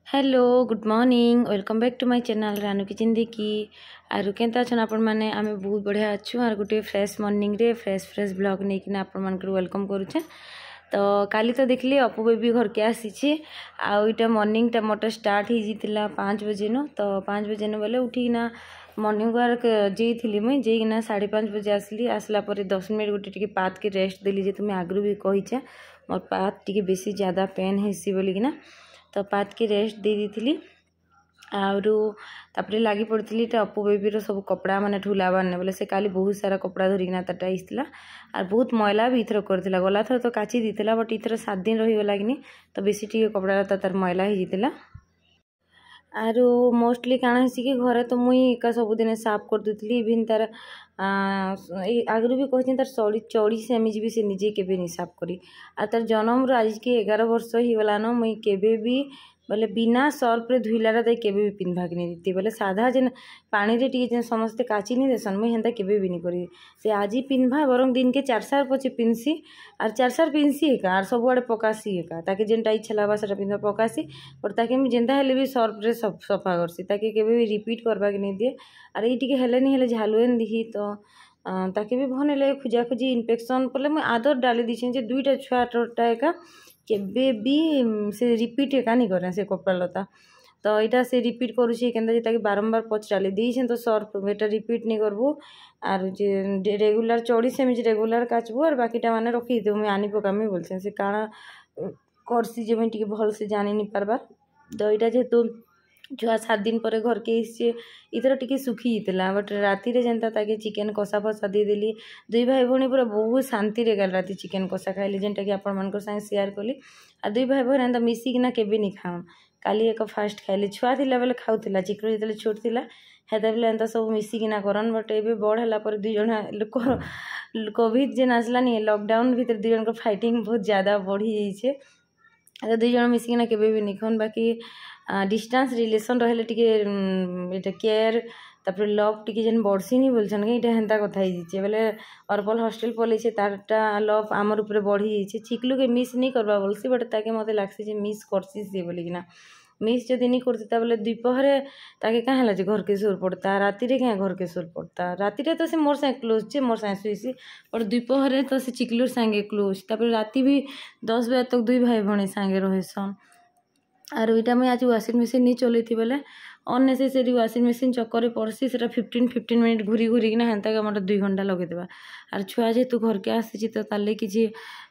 Hello good morning welcome back to my channel Ranu की जिंदगी आरु केंता छन आपण माने आमे बहुत बढ़िया अच्छु आर गोटे फ्रेश मॉर्निंग रे फ्रेश ब्लॉग नहीं कि आपण मान वेलकम करूछे। तो काली तो देखली अपू बेबी घर के आसी आईटा मॉर्निंग टा मोटर स्टार्ट ही जीतिला 5 बजे न। तो 5 बजे न बोले उठिना मॉर्निंग वर्क जेइथिली मुई जेइना 5:30 बजे आसली आसला पर 10 मिनट गोटे टिके पात के रेस्ट देली जे तुम आगु भी कहिछे मोर पात टिके बेसी ज्यादा पेन हेसी बोली किना तो पात के रेस्ट दे दी आउे लगी पड़ी अपू बेबी सब कपड़ा माने ठुलाबार ने बोले से काली बहुत सारा कपड़ा धरिकिना ताटा आईला और बहुत मैला भी इथर करथिला गला थर तो काची दीथिला बट इथर 7 दिन रहीगला कि तो बेसी टी कपड़ा तार मैला हो जाता आरु मोस्टली काଣା हेसी कि घरे तो मुई एका सबुदिन साफ कर देती इवन तार आगु भी कही तार चौड़ी सेमिज भी से निजे केबे नहीं साफ करी आ तार जन्म रू आज के 11 वर्ष ही गलान मुई केबे भी बोले बिना सर्फ रे धुईलाटा ताई केबे भी पिन्धवाक नहीं देती बोले साधा जेन पानी रे टी जेन समस्ते काची नहीं देसन मुई हेन्ता केबे भी नहीं करी से आज ही पिन्धवा बरং दिन के 4 साल पचे पिन्सी और 4 साल पिन्सी एका और सब आड़े पकासी एका ताकि जेनटा इच्छा लाबा सेटा पिन्धवा पकासी और ताकि मुझे जेनता हेले भी सर्फ रे सफा करसी ताकि केबे भी रिपीट करवाक नहीं दिए और ये टिके हेले नहीं हेले झालुएन दिही तो ताकि भी भन लगे खुजा खुजी इन्फेक्शन पड़े मुझे आदत डाली दीछे जे 2टा छुआटा एका केबे भी से रिपीट एका नहीं करें से कपड़ा लता तो यहाँ से रिपीट करुच्छे के बारंबार पच डाली दीछे तो सर्फ एटा रिपीट नहीं करबू आर जे रेगुलर 24 सेमिज रेगुलर काचबू और बाकीटा माने रखी दे मुझे आनी पकामी बोलछे से काଣା करसी जे मुझे भल से जानी नहीं पारबार तो यहाँ जेहेतु छुआ 7 दिन पर घर के इथर टिके सुखी जाता बट राति रे जेनता ताके चिकेन कषा फसा देदेली 2 भाई भौणी पूरा बहुत शांति रे गल राति चिकेन कषा खाइली जेनटा कि आपण मान संगे शेयर कली आ 2 भाई भौणी एंता मिसिकिना केबे नहीं खाऊँ काली एक फास्ट खाइली छुआ थिला बेले खाउथिला चिकरो जेतले छोट थिला हेता बेले एंता सब मिसिकिना करन बट एबे बड़ हला पर 2 जण लोक कोविड जेन आसलानी लॉकडाउन भीतर 2 जण को फाइटिंग बहुत ज्यादा बढ़ी जाइछे आ 2 जण मिसिकिना केबे भी नहीं खाऊँ बाकी डिस्टेंस रिलेशन रहे टे केयर तापर लव टी जेन बढ़सी नहीं बोलछन कि इटा हेन्ता कथा ही बोले अर्पल हॉस्टेल पलैसे तारटा लव आमर ऊपर बढ़ी जाइए चिकलू के मिस नहीं करवा बोलसी बट ताके मते लागसी जे मिस करसी से बोलिकिना मिस जदि नहीं करता बोले द्वीपहरे ताके क्या है घर के सुर पड़ता राति रे क्या घर के सुर पड़ता राति रे तो से मोर संगे क्लोज छे मोर संगे सुईसी और द्वीपहरे तो से चिकलूर संगे क्लोज तापर राति भी 10 बजे तक 2 भाई भौणी संगे रहेसन आर इटा मुझे आज वाशिंग मशीन नहीं चलई थी बोले अननेसेसरी वाशिंग मशीन चक्कर पड़सी से 15 मिनट घूरी घूरी किना हेन्ता आम 2 घंटा लगेदेवा आर छुआ जेहेतु घर के आसी तो ताले किसी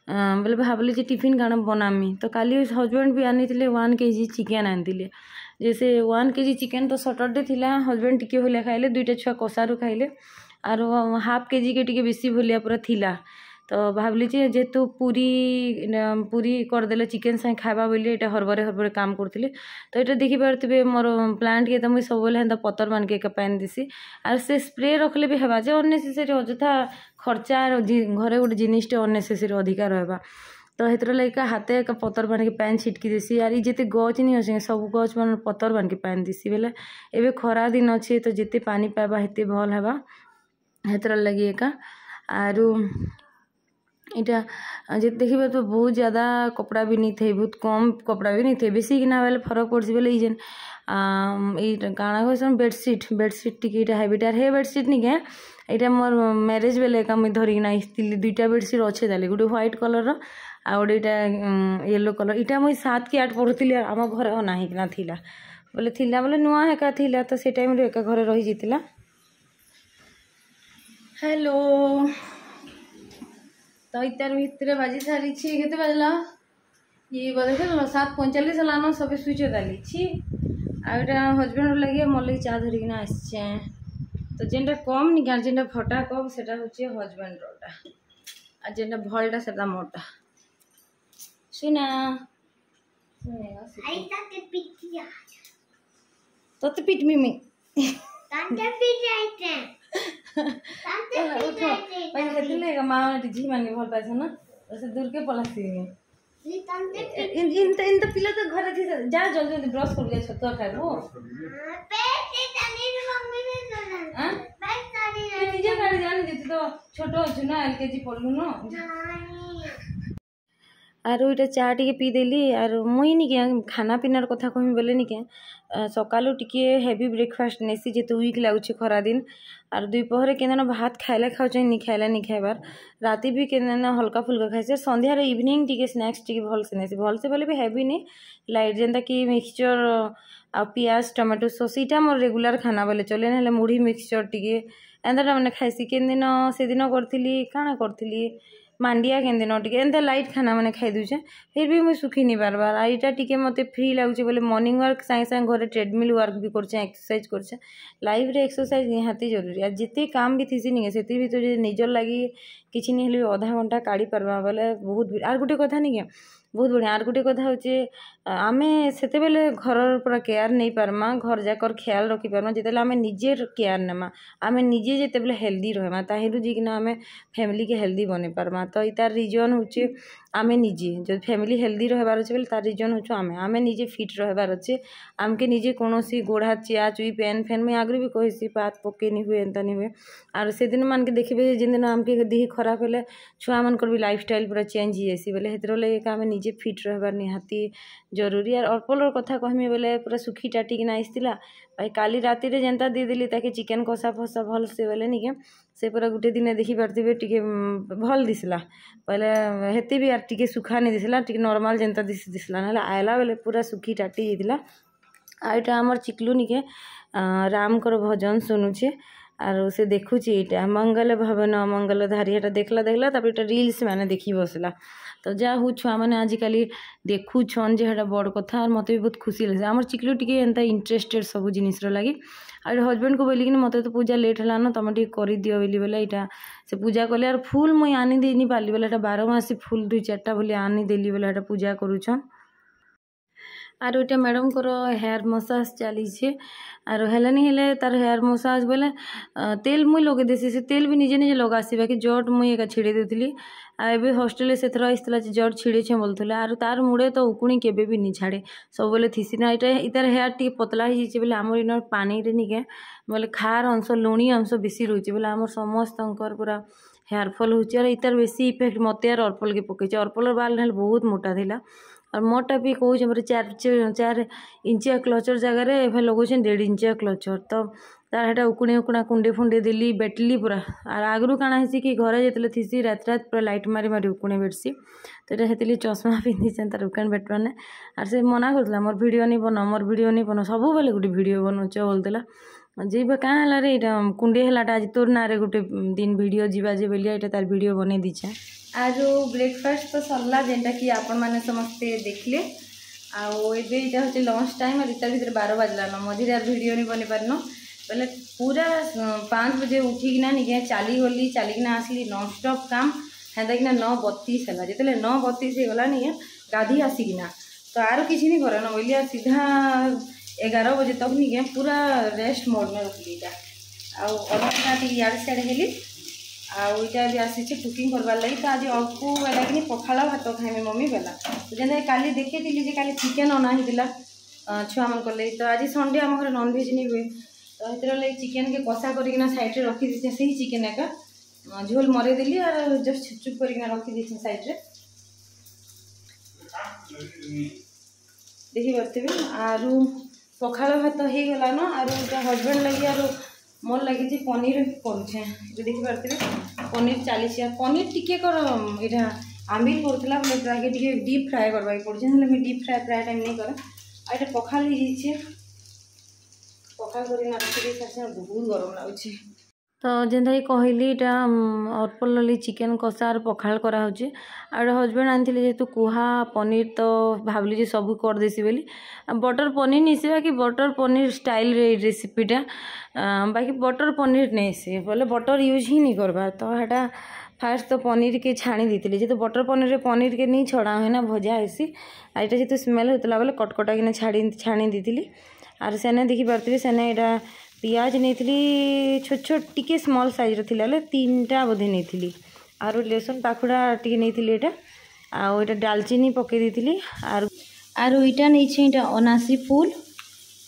बोले भावली जे टिफिन काण बनामी तो काली हजबैंड भी आनी 1 kg चिकेन आनी जैसे 1 kg चिकेन तो सटरडे थिला हजबैंड टिके भलिया खाइले 2टा छुआ कषारू खाइले आर हाफ kg के टिके बेसी भलिया पूरा थिला तो भावली जेहेतु पूरी करदे चिकेन संगे खावा बोली ये हरबरे काम करते तो ये देखिपे मोर प्लांट के तो मुझे सब हेन्ता पतर मान के पानी देसी आर से स्प्रे रखले भी हेबा जे अननेसेसरी अଯଥା खर्चा घरे गोटे जिनिसटे अननेसेसरी अधिका रहा तो हेतर लगे हाथे एक पतर बांध के पैन छिटकी देसी यार जिते गच नहीं अच्छे सब गच मान पतर बांध के पानी देसी बेले एवं खरा दिन अच्छे तो जिते पानी पाइबा हेते भल हेबा हेतर लगे एका आरु इटा जे देखिए तो बहुत ज़्यादा कपड़ा भी नहीं थे बहुत कम कपड़ा भी नहीं थे बेसी किना बेले फरक पड़सी बोले जेन काଣା कहसन बेडसीट टिके हैबिटार हे बेडसीट नहीं क्या यहाँ मोर मैरेज बेले का मुझे धरिकिना आसती 2टा बेडसीट अच्छे ताले गोटे व्हाइट कलर आ गोटे येलो कलर इटा मुझे 7 कि 8 पढ़ुली आम घर नाहीकिना थिला बोले नुआ एका थिला तो से टाइम एका घर रही जाता। हेलो तो इतार भितर बाजी सारी के बजला ये देख 7:45 लान सब स्विच डाली आटा हजबैंड लगे मोर लगे चा धरिकिना आसचे तो जेनटा कम नहीं क्या जेनटा फटा कप से हजबैंड रोटा आ जेनटा भलटा से मोटा सुना तो पिट मिमी माँ झी मान भल पास ना दूर के पलासी इन पिला तो घर थी जा जल्दी जल्दी ब्रश कर जा छतुआ खाइबो निजे गाड़ी जानी देती तो छोटो अच्छु ना LKG पढ़लु न आरो इटा चा टिके पी देली आर मुई निके खाना पीनार कथा कहमी बोले निके सकालू टिके हेवी ब्रेकफास्ट नेसी जेते वीक लाଗୁଛି खरा दिन आर दुपहर केना भात खाइले खाउछ नि खाइले नि खाइबार राति भी केना हल्का फुल्का खाइसे संध्या रे इवनिंग टिके स्नैक्स टिके भल से नेसी भल से बोले भी हेवी नि लाइट जेंता कि मिक्सचर आ पियाज टमाटो सॉस इटा मोर रेगुलर खाना बोले चले ना मुढ़ी मिक्सचर टिके एंदा मैंने खाइसी केन दिन से दिन करथिली काना करथिली मांडिया केन दिन टिके एंता लाइट खाना मैंने खाई दूचे फिर भी मुझे सुखी नहीं बार बार आईटा टिके मते फ्री लगुचे बोले मॉर्निंग वर्क सागे सागे घरे ट्रेडमिल वर्क भी करछे एक्सरसाइज करछे लाइफ रे एक्सरसाइज निहाती जरूरी आ जिते काम भी थीसी नहीं सेति भी तो निजर लागी किछि नहीं हेले आधा घंटा काढ़ी परबा बोले बहुत आर गुटे कथा नहीं के बहुत बढ़िया आर गुटे कथा होचे आमे सेते बेले घर पूरा केयर नहीं पारमा घर जाकर ख्याल रखी पारमा जेतेले आमे निजे केयर नेमा आमे निजे जेते बेले हेल्दी रहमा ताहिरु जिकना आमे फैमिली के हेल्दी बने पारमा तो इतार रीजन होचे आमे निजे जो फैमिली हेल्दी रहबार अछि बेले तार रीजन होचो आमे निजे फिट रहबार अछि आमके निजे कोनोसी गोढ़ा चिया चुई पेन फैन में आगरे भी कहिसी पात पके नि हुए एंता नि हुए आर से दिन मान के देखबे जिन दिन आमके देह खराब हेले छुआ मन कर भी लाइफस्टाइल पूरा चेंज ही जैसी बोले हेतरो ले का आमे निजे फिट रहबार निहाती जरूरी आर अल्पलर कथा कहमी बोले पूरा सुखी टाटी कि आइसतिला भाई काली राति रे जेंता दे देली ताके चिकन कषा फसा भल से बोले निके से पूरा गुटे दिन देखि पारथिबे टिके भल दिसला पहले हेते भी यार टिके सुखा नहीं दिसला टिके नॉर्मल जेंता दिसला ना आयला बेले पूरा सुखी टाटी हेतिला आइटा हमर चिकलू निके राम कर भजन सुनुचे आरो से देखुची एटा मंगल भवन मंगल धारी एटा देखला तापर एटा रील्स माने देखि बसला तो जा हूँ छुआ मैंने आजिकल देखु छन जे हेटा बड़ कथा और मत भी बहुत खुशी लगे आम चिकलू टी एंता इंटरेस्टेड सब जिनिस लगी और हजबैंड को बोलिकी मत तो पूजा लेट है ना तुम टे कर दियो बोले यहाँ से पूजा कले और फुल मुई आनी दे नहीं पार्ली बोले 12 मासी फुल 2-4टा बोली आनी देली बोले यहाँ पूजा करुछन आर इटा मैडम को हेयर मसाज चली आर हेलानी हेले तार हेयर मसाज बोले तेल मुई लगे देसी से तेल भी निजे निजे लगासी बाकी जट मुई एका छिड़े देती आबे हॉस्टेल से थर आसला जट छिड़े बोलते आर तार मुड़े तो उकुणी केबे भी नहीं छाड़े सब बोले थीसी ना इटा इतार हेयर टी पतला हो जाइए बोले आम इन पानी रे निके बोले खार अंश लुणी अंश बेसी रोचे बोले आम समस्त पूरा हेयरफॉल होची और इतार बेसी इफेक्ट मत यार अर्पल के पकई अर्पलर बाल ना बहुत मोटा थिला और मोटा भी कौच मोर 4 इंचिया क्लचर जगार एवं लगोन 1.5 इंचिया क्लचर तो तार हेटा उकुणी उकुणा कुंडे फुंडे देली बेटली पूरा आर आगु काଣା हेसी कि घरे जेतले थीसी रात पूरा लाइट मारी मारी उकुणे बेटसी तो ये हेतली चश्मा पिंधीछन तार उकान बेटवाने आर से मना करला मोर वीडियो नहीं बनो सब बेले गोटे वीडियो बनौच बोलतेला जी क्या है रे यहाँ कुंडे है आज तोर ना गोटे दिन वीडियो जीवा जे बोलिया यहाँ तार वीडियो बन दीछे आज ब्रेकफास्ट तो सरला जेनटा कि आपण मैंने समस्ते देखले आबे यहाँ हूँ लंच टाइम और इतार भर 12 बाजलान मझे यार वीडियो नहीं बनी पारन बोले पूरा 5 बजे उठिकिना निके चली गली चलिकिना आसली नॉन स्टॉप काम हेता कि 9:32 है जिते 9:32 गला नहीं गाधी आसिकिना तो आर किसी नहीं करन बोलिया सीधा 11 बजे तक निके पूरा रेस्ट मोड में रखली आधा इाड़े सियाड़े हेली आईटा भी आसी कुकिंग करवार लगी तो आज अल्पू बेला कि पखाला भात खाइमे मम्मी बेला तो जैसे काली देखी काली चिकेन अना होता छुआ मन लगे तो आज संडे आम घर नॉनभेज नहीं हुए तो ये चिकेन के कषा करना साइड रखी दीचे से ही चिकेन एका झोल मरेदेली और जस्ट चुप करना रखी दीचे साइड रे देखी पारे आरु पखाला भात हो गला न आर हजबैंड लगी आर मोर लगी पनीर करुचे देखी पारे पनीर चली पनीर टिके कर यहाँ आमिल करूला बोले प्रागे टे डीप फ्राए करवा पड़े मुझे डीप फ्राए प्राय टाइम नहीं करे आईटा पखाल हो जाइए पखाल कर बहुत गरम लगुच तो जेनता कहली यहाँ अर्पल चिकेन कषा पखाल कराऊे और हजबैंड आनी जेहेतु कुहा पनीर तो भावली जे सब करदेसी बोली बटर पनीर नहीं कि बटर पनीर स्टाइल रेसिपीटा बाकी बटर पनीर नहीं से बोले बटर यूज ही नहीं करवा तो यहाँ फास्ट तो पनीर के छाणी देती जेहतु बटर पनीर के नहीं छड़ा हुए ना भजा हेसी यहाँ जेहतु स्मेल होता बोले कटकटा कि छाणी दी आर सेने देखी पारे सेने यहाँ पियाज नहीं छोट छोट टिके स्मॉल साइज रहा 3टा बोधे नहीं आर लसुन पाखुड़ा टी नहीं आटा डालचीनी पकई दी आर इटा नहीं अनासी फूल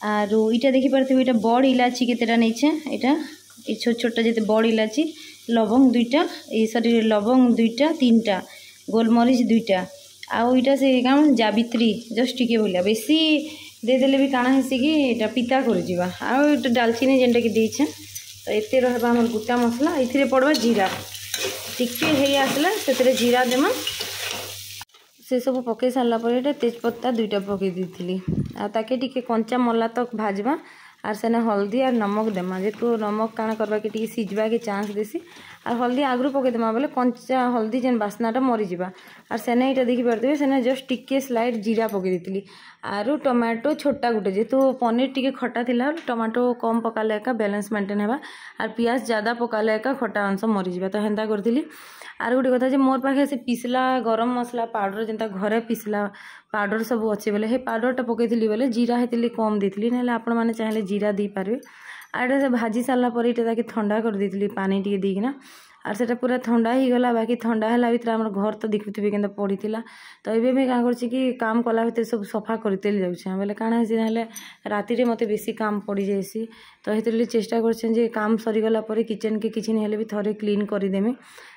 आर इटा देखी पारे इटा बड़ इलाची केतेटा नहीं ये छोट छोटा जिते बड़ इलाची लवंग 2टा सॉरी लवंग 2टा 3टा गोलमरीच 2टा आउ इटा से कौन जावित्री जस्ट टिके भलिया बेसी देदेले भी काଣା हेसी कि इटा पिता कर जीवा आउ इटा डालचीनी जेनटा कि देछे तो एते रहबा हमर गुटा मसला इथिरे पड़वा जीरा टिके हे आसला सेतरे जीरा देमा से सब पकई सारा पर तेजपत्ता 2टा पकई दी आके टिके कंचा मला तक भाजबा आर सेने हल्दी और नमक देमा जेको नमक काଣା करबा के टिके सिझबा के चांस देसी और हल्दी आगु पकई देमा बोले कंचा हल्दी जेन बास्नाटा मरीजा और सेने यहाँ देखी पारे सेने जस्ट टिके स्लाइड जीरा पकई दी आरु टमाटो छोटा गुटे जेहेतु पनीर टिके खटा थिला टमाटो कम पकाले एका बैलेंस मेंटेन हेबा और पियाज ज़्यादा पकाले एका खटा अंश मरीजा तो हेन्ता करथिली आर गोटे कथा मोर पाखे से पिसला गरम मसला पाउडर जेनता घरे पिसला पाउडर सब अच्छे बोले हे पाउडरटा पकईली बोले जीरा हेतली कम देती ना आपण मैंने चाहिए जीरा दी पारे आर से भाजी सारा पर ये ठंडा कर देती पानी टी देना आर से पूरा ठंडा ही गला बाकी ठंडा है भर आम घर तो देखुवे के पड़ी तो ये भी क्या कर काम कला भर सब सफा करते जाऊे बोले काଣା है राति मत बेसी काम पड़ जाएसी तो ये चेष्टा कर काम सरीगला किचन के किसी नहीं भी थोड़े क्लीन करदेमी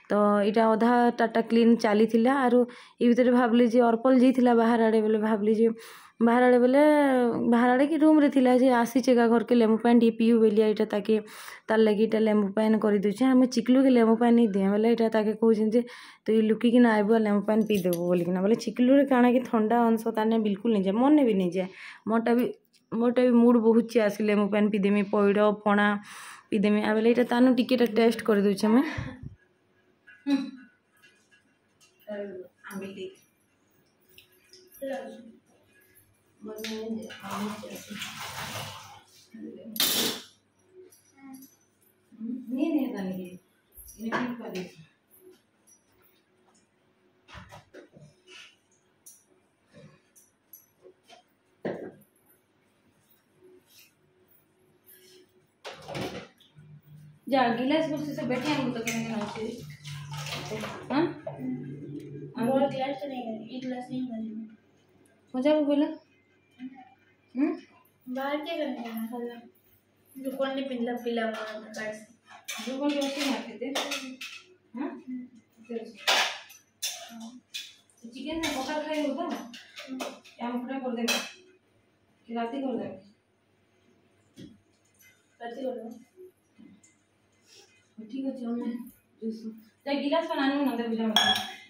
तो यहाँ अधा टाटा क्लीन चली आरु ये भितर भावली जे अर्पल जाइला बाहर आड़े बोले भावली जे बाहर आड़े बोले बाहर आड़े कि रूम रे थिला जे आसीचे का घर के लेमु पानी टी पीऊ बेलिया यहाँ ताकि तार लगे यहाँ लेमु पानी कर दूचे आम चिकलू के लेमु पानी नहीं दिए बोले यहाँ ताकि कहते तो ये लुकिकी आइब लेमु पानी पीदेबू बोलिकिना बोले चिकलू रे काଣା कि ठंडा अंश ताने बिल्कुल नहीं जाए मन भी नहीं जाए मोटा भी मूड बहुत आसी लेमु पानी पीदेमी पैड़ पणा पीदेमी आ बोले यहाँ तानु टिके टेस्ट कर दूचे मैं जा गिलास बस से बैठे हम तो कहने ना और गिलास तो नहीं है एक गिलास नहीं है मजा वो बोला बाहर क्या करने जाना खाला दुकान ने पिला पिला काट दुकान कैसे मारते थे हां चिकन में पका खाई होता क्या मुकड़ा कर देगा कि राती कर देगा राती कर दो ठीक है चलो मैं जूस जा गिलास बनाने ना दे बुझा मत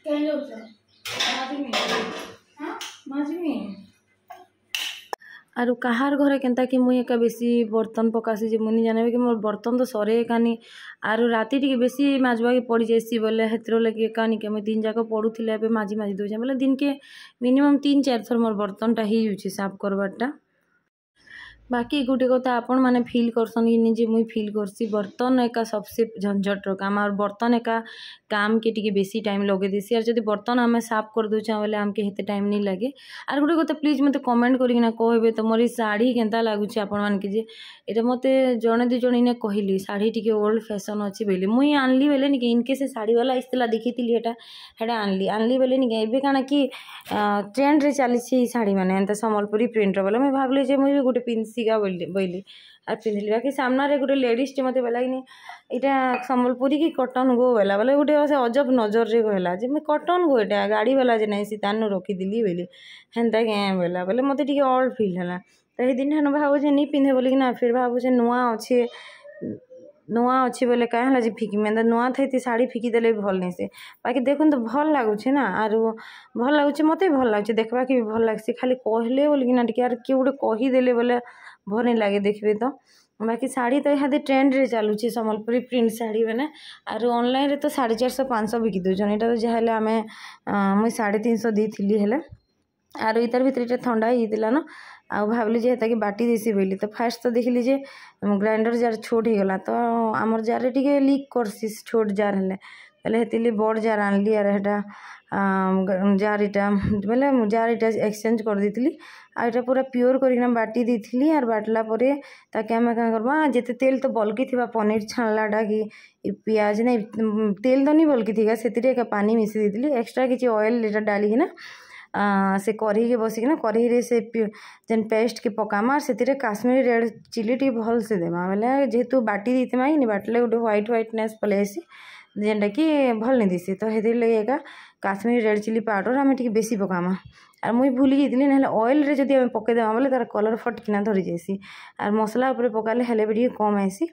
क्या लो माजी में हां माजी में आरु कहार घरे केनता कि मुई एका बेसी बर्तन पकासी जे मुनी जाने कि मोर बर्तन तो सरे एकानी आरु राति टिके बेसी माजवा के पड़ी जाइसी बोले हेतरो लगे एकानी के मैं दिन जाक पड़ुथिले एबे माजी दोजे बोले दिन के मिनिमम 3-4 थर मोर बर्तन टा ही जुची साफ करबाटा बाकी गोटे कथा आपण मैंने फिल करसन कि निजे मुई फिल करसी बर्तन एका सबसे झंझटर काम और बर्तन एका काम के टिके बेसी टाइम लगे देसी और जब बर्तन आम साफ कर दूचा बोले आमके हेते टाइम नहीं लगे और गोटे कथा प्लीज मत कमेंट करना कहबे तो मोर शाढ़ी केनता लगुच आपण मानके जे एटा मते जणे दु जण इने कहली शाढ़ी टिके ओल्ड फैशन अच्छी बोली मुई आनली बोले निके इनके से शाढ़ी वाला आसला देखी हेटा आनली बोले निके एबे काना कि ट्रेंड रे चली शाढ़ी मैंने एंता संबलपुरी प्रिंट बोले मुझे भावली जे मुझे गोटे पिंसिका बोली और पिंधली बाकी सामने गोटे लेडीज मत बोला कि यहाँ संबलपुरी की कटन गो बोला बोले गोटे अजब नजर रे कहला जे मैं कटन गो यहाँ गाड़ी वाला जे नहीं सीतान रखीदी बोली हेन्ता क्या बोला बोले मत टे ओल्ड फिल है तो ये दिन भावुचे नहीं पिंधे बोलिकिना फिर भावुचे नुआ अच्छी बोले क्या जे फिकी मैं नुआ थी शाढ़ी फिकीदे भल नहीं से बाकी देखुन तो भल लगुचे ना आर भल लगुच मत भल लगुचे देखा कि भल लगे खाली कहले बोलिकिना टे आर किए गोटे कहीदेले बोले भल नहीं लगे देखिए तो बाकी शाढ़ी तो यहाँ ट्रेंड रे चलुची संबलपुरी प्रिंट शाढ़ी मैंने आर ऑनलाइन रे तो 450-500 बिकी दूसन यहाँ तो जहाँ आम मुई 350 दी हेले आर इतार भितर ठंडा होता ना आ भावली जे कि बाटी देसी बोली तो फास्ट तो देखली जे ग्राइंडर जार छोट हो गला तो आमर जार टे लीक करसी छोट जार हेले बोले हेतिली बड़ जार आनली आर हेटा जार इटा बोले जार इटा एक्सचेंज कर देती आ इटा पूरा प्योर करना बाटी दी आर बाटला परे ताकि आम क्या करबा जिते तेल तो बल्कि थी पनीर छाणलाटा कि पियाज नहीं तेल तो नहीं बल्कि थी से पानी मिसी दी एक्सट्रा किसी ऑयल इटा डालिकिना से कढ़ी के बसिकिना कढ़ी रे से जेन पेस्ट के पकामा से काश्मीरी रेड चिली टी भल से देमा बोले जेहेतु बाटी देतीमा कि बाटले गोटे व्हाइटनेस पलि आसी जेनटा कि भल नहीं दिसी तो हेतिर लगे एका काश्मीरी रेड चिली पाउडर आम टे बेसी पकामा आर मुई भूली जाइली ना ऑयल रे जदि पकईदेमा बोले तार कलर फटकिना धरी जाएसी आर मसला उपर पकाले हेले भी कम आसी।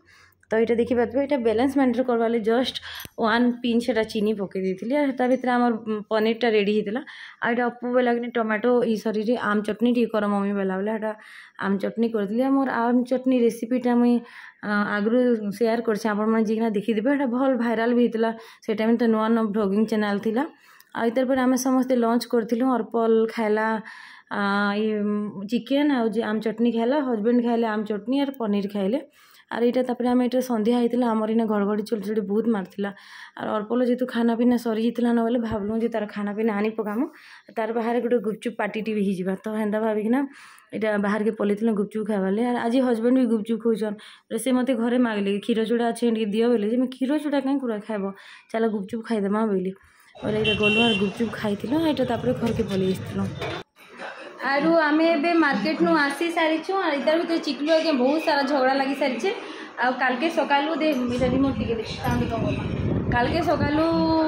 तो ये देखिए ये बैलेंस मेंटेन करवा जस्ट 1 पिंच चीनी पकई देती और ता भीतर आम पनीरटा रेडी होता। आ ये अपू बेला कि टमाटो सरी आम चटनी टी कर मम्मी बेला बेला आम चटनी करी मोर आम चटनी रेसिपीटा मुई आगु सेयार करना देखीदे भल भाइराल भी होता से टाइम तो नुआ नुआ ब्लॉगिंग चैनल थिला। आर पर आम समस्ते लंच करूँ अर्पल खाला चिकेन आम चटनी खाला हजबैंड खाइले आम चटनी और पनीर खाइले आर यहाँ तापर आम ये संध्या होता आमर इना घड़घड़ी चलचड़ी बहुत मार्ला और अर्पल जेहतु खाना पीना सरी जाता ना बोले भावलु जे तार खाना पीना आनी पकामु तार बाहर गोटे गुपचुप पार्टी भी हो तो हेन्दा भाविकिना यहाँ बाहर के पलैल गुपचुप खाइबाले और आज हजबैंड भी गुपचुप खोजन से मत घरे मांगले क्षीर चूड़ा अच्छे दियो बोले मैं क्षीर चूड़ा कहीं पूरा खाइब चल गुपचुप खाईदेमा बोली बोले ये गलु और गुपचुप खाई यहाँ घर के पलि आर आम ए मार्केट नु आसी सारीचु और इधर भीतर चिकलू आगे बहुत सारा झगड़ा लगी सारी काल के सकालू दे रिमोट टिके काल के सकालू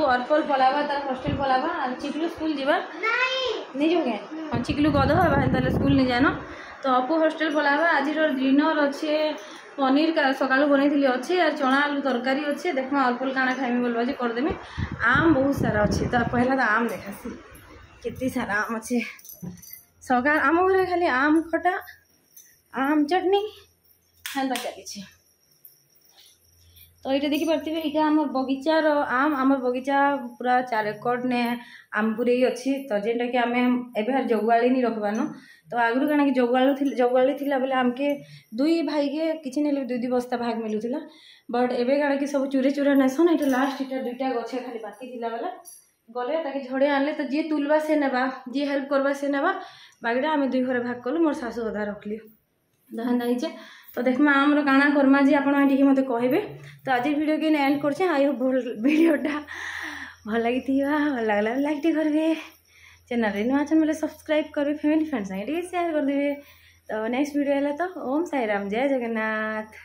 अर्पल पलावा तार हॉस्टल पलावा और चिकलू स्कूल जीवा नहीं जो क्या हाँ चिकलू गद हवा स्कूल नहीं जान तो अपू हॉस्टल पलावा आज डिनर अच्छे पनीर का सकालू बनई अच्छे और चना आलू तरकारी अच्छे देखमा अर्पल काना खाइमी बोलवा जे करदेमी आम बहुत सारा अच्छे तो पहला तो आम देखासी केते सारा आम अच्छे सकाल आम घर खाली आम खटा आम चटनी हेन्ता चली। तो ये देखिपे यहाँ आम बगीचार आम बगीचा पूरा 4 एकड़ ने आम पूरे अच्छी तो जेनटा कि आम एबार जगुआली नहीं रखबानो तो आगु कण कि जगुआली थी बोले आमके 2 भाई के किसी ना 2 बस्ता भाग मिलूला बट एबे कण कि सब चूरे चूरा नेसन ये लास्ट इटा 2टा गछ खाली बाकी थी बेला गले ताकि झड़े आनले तो जी तुलवा से नेबा जी हेल्प करवा से नेबा बागड़ा आम 2 घरे भाग कलु मोर सासू अधा रखली दहन रही तो देखमा आमर काଣା करमा जी आपण मत कहे। तो आज वीडियो के एंड कर आई होप वीडियोटा भल लगी भल लगला लाइक टे करेंगे चैनल नुआ चैनल बोले सब्सक्राइब करेंगे फैमिली फ्रेंड्स संगे शेयर करदे। तो नेक्स्ट वीडियो है तो ओम साई राम जय जगन्नाथ।